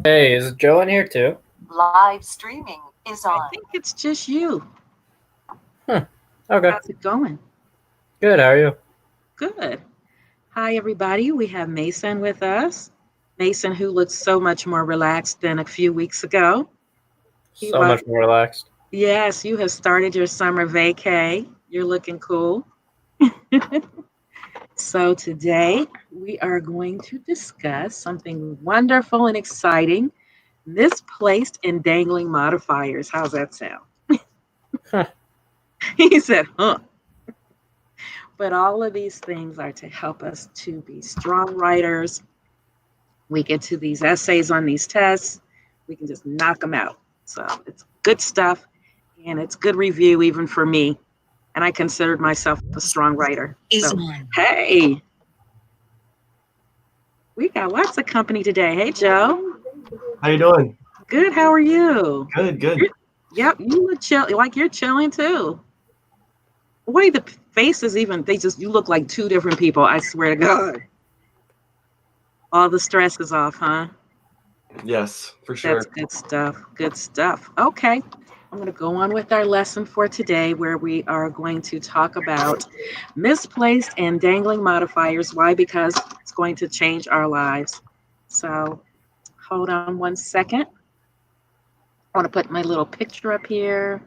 Hey, is Joe in here too? Live streaming is I on. think it's just you. Okay. How's it going? Good. How are you? Good. Hi, everybody. We have Mason with us. Mason, who looks so much more relaxed than a few weeks ago. So much more relaxed. Yes, you have started your summer vacay. You're looking cool. So today we are going to discuss something wonderful and exciting, misplaced and dangling modifiers. How's that sound? Huh. He said, huh. But all of these things are to help us to be strong writers. We get to these essays on these tests, we can just knock them out. So it's good stuff, and it's good review even for me. And I considered myself a strong writer. So, hey, we got lots of company today. Hey, Joe. How you doing? Good. How are you? Good. Yep, you look chill. Like you're chilling too. The way the faces even, you look like two different people. I swear to God. All the stress is off, huh? Yes, for sure. That's good stuff. Good stuff. Okay. I'm going to go on with our lesson for today, where we are going to talk about misplaced and dangling modifiers. Why? Because it's going to change our lives. So hold on one second. I want to put my little picture up here.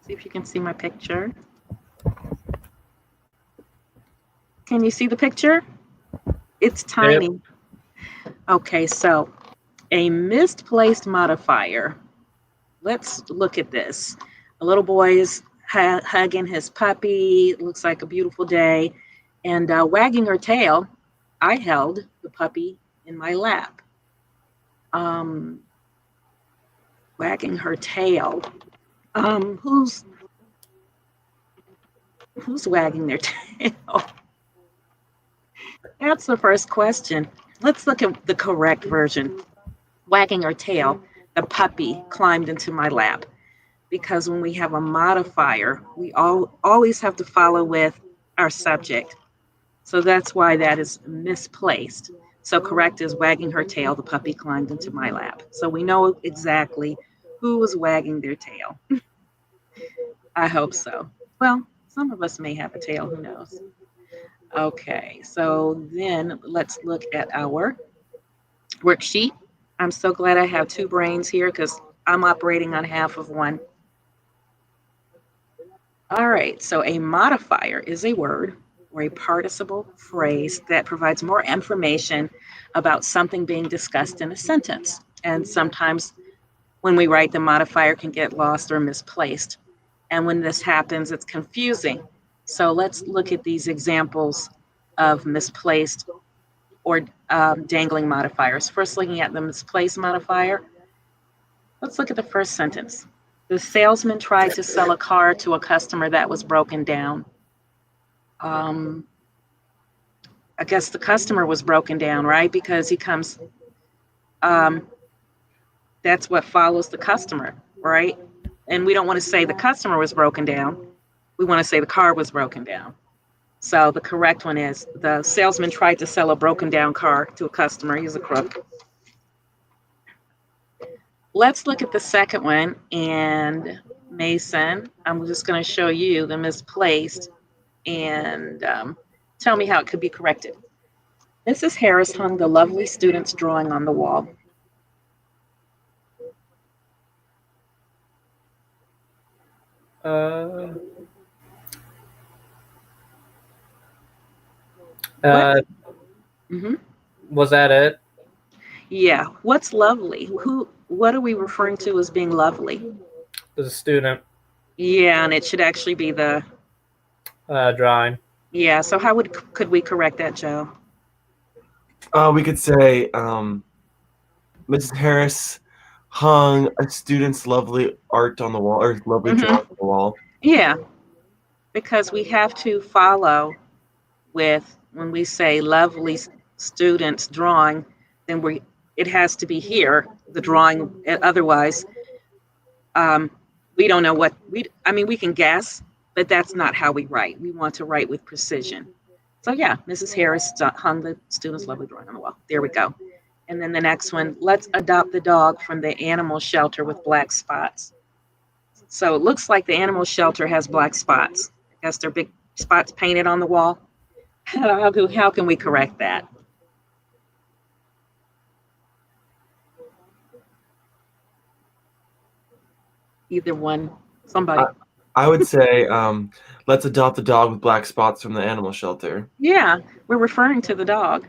See if you can see my picture. Can you see the picture? It's tiny. Yep. Okay, so a misplaced modifier. Let's look at this. A little boy is hugging his puppy. It looks like a beautiful day. And wagging her tail, I held the puppy in my lap. Wagging her tail. Who's wagging their tail? That's the first question. Let's look at the correct version. Wagging her tail, the puppy climbed into my lap. Because when we have a modifier, we always have to follow with our subject. So that's why that is misplaced. So correct is wagging her tail, the puppy climbed into my lap. So we know exactly who was wagging their tail. I hope so. Well, some of us may have a tail, who knows? Okay, so then let's look at our worksheet. I'm so glad I have two brains here because I'm operating on half of one. All right, so a modifier is a word or a participle phrase that provides more information about something being discussed in a sentence. And sometimes when we write, the modifier can get lost or misplaced. And when this happens, it's confusing. So let's look at these examples of misplaced or dangling modifiers. First, looking at the misplaced modifier, let's look at the first sentence. The salesman tried to sell a car to a customer that was broken down. I guess the customer was broken down, right? Because he comes, that's what follows the customer, right? And we don't want to say the customer was broken down. We want to say the car was broken down. So the correct one is the salesman tried to sell a broken down car to a customer. He's a crook. Let's look at the second one. And Mason, I'm just going to show you the misplaced and tell me how it could be corrected. Mrs. Harris hung the lovely student's drawing on the wall. Was that it? Yeah. What's lovely? What are we referring to as being lovely? The student. Yeah, and it should actually be the drawing. Yeah. So how could we correct that, Joe? We could say Mrs. Harris hung a student's lovely art on the wall, or lovely drawing on the wall. Yeah, because we have to follow with, when we say lovely student's drawing, then it has to be here, the drawing. Otherwise, we don't know we can guess, but that's not how we write. We want to write with precision. So yeah, Mrs. Harris hung the student's lovely drawing on the wall. There we go. And then the next one, let's adopt the dog from the animal shelter with black spots. So it looks like the animal shelter has black spots. I guess they're big spots painted on the wall. How can we correct that? Either one, somebody. I would say, let's adopt the dog with black spots from the animal shelter. Yeah, we're referring to the dog.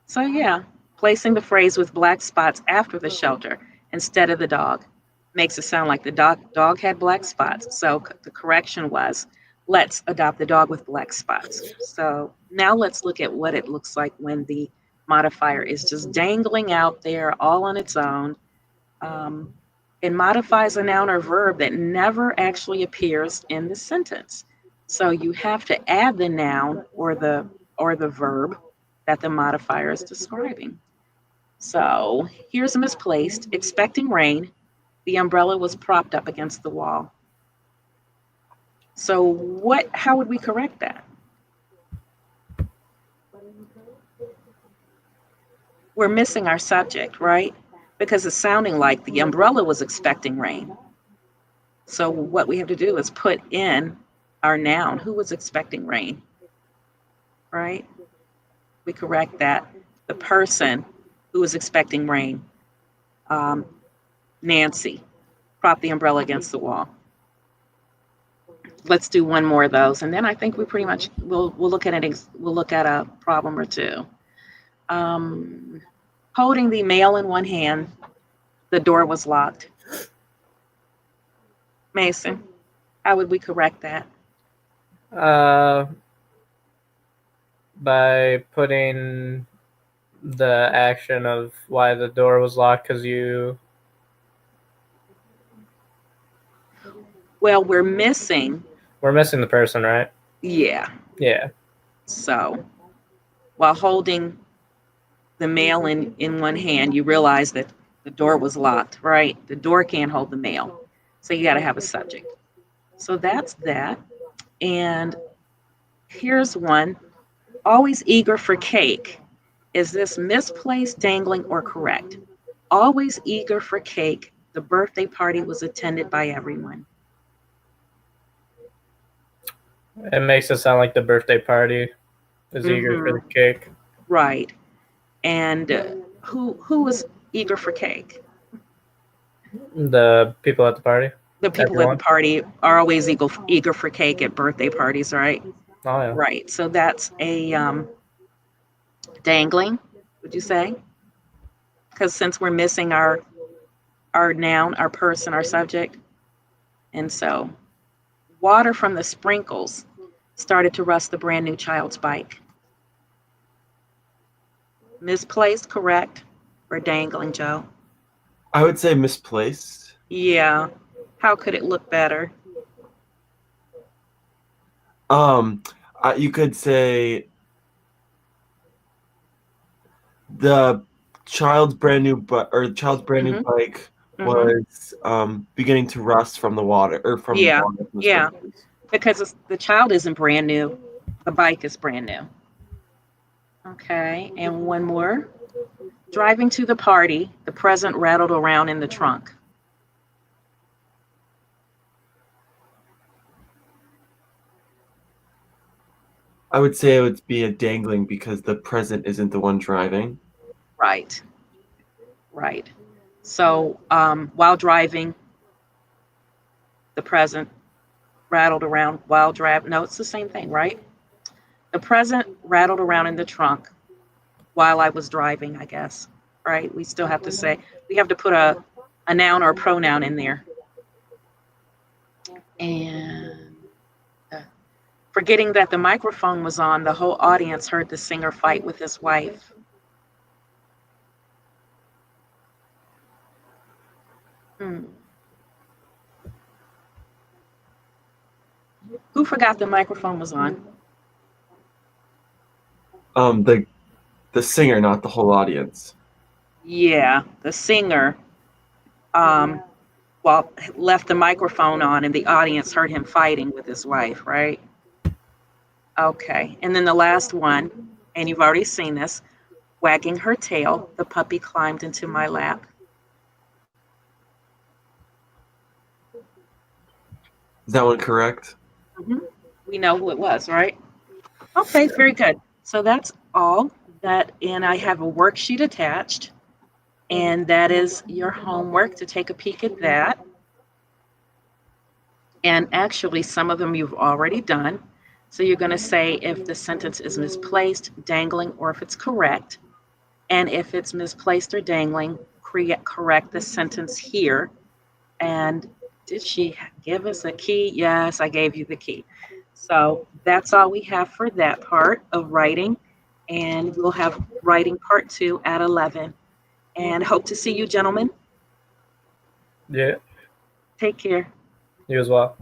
So yeah, placing the phrase with black spots after the shelter instead of the dog makes it sound like the dog had black spots. So the correction was, let's adopt the dog with black spots. So now let's look at what it looks like when the modifier is just dangling out there all on its own. It modifies a noun or verb that never actually appears in the sentence. So you have to add the noun or the verb that the modifier is describing. So here's misplaced, expecting rain. The umbrella was propped up against the wall. So how would we correct that? We're missing our subject, right? Because it's sounding like the umbrella was expecting rain. So what we have to do is put in our noun, who was expecting rain, right? We correct that. The person who was expecting rain, Nancy, propped the umbrella against the wall. Let's do one more of those, and then I think we pretty much we'll look at it. We'll look at a problem or two. Holding the mail in one hand, the door was locked. Mason, how would we correct that? By putting the action of why the door was locked, because you. Well, we're missing the person, right? Yeah. Yeah. So while holding the mail in one hand, you realize that the door was locked, right? The door can't hold the mail. So you got to have a subject. So that's that. And here's one. Always eager for cake. Is this misplaced, dangling, or correct? Always eager for cake. The birthday party was attended by everyone. It makes it sound like the birthday party is eager for the cake. Right. And who was eager for cake? The people at the party. The people at the party are always eager for cake at birthday parties, right? Oh, yeah. Right. So that's a dangling, would you say? Because since we're missing our noun, our person, our subject. And so water from the sprinkles started to rust the brand new child's bike. Misplaced, correct, or dangling, Joe? I would say misplaced. Yeah. How could it look better? You could say the child's brand new bike was beginning to rust from the water or from Yeah. water from the Yeah. sprinkles. Because the child isn't brand new, the bike is brand new. Okay, and one more. Driving to the party, the present rattled around in the trunk. I would say it would be a dangling because the present isn't the one driving. Right. Right. So while driving, the present rattled around while driving. No, it's the same thing, right? The present rattled around in the trunk while I was driving, I guess. Right? We still have to say, we have to put a noun or a pronoun in there. And forgetting that the microphone was on, the whole audience heard the singer fight with his wife. Who forgot the microphone was on? The singer, not the whole audience. Yeah, the singer left the microphone on and the audience heard him fighting with his wife, right? Okay. And then the last one, and you've already seen this, wagging her tail, the puppy climbed into my lap. Is that one correct? We know who it was, right? Okay, very good. So that's all that, and I have a worksheet attached, and that is your homework to take a peek at that. And actually, some of them you've already done. So you're going to say if the sentence is misplaced, dangling, or if it's correct. And if it's misplaced or dangling, correct the sentence here. And did she give us a key? Yes, I gave you the key. So that's all we have for that part of writing. And we'll have writing part 2 at 11. And hope to see you, gentlemen. Yeah, Take care. you as well.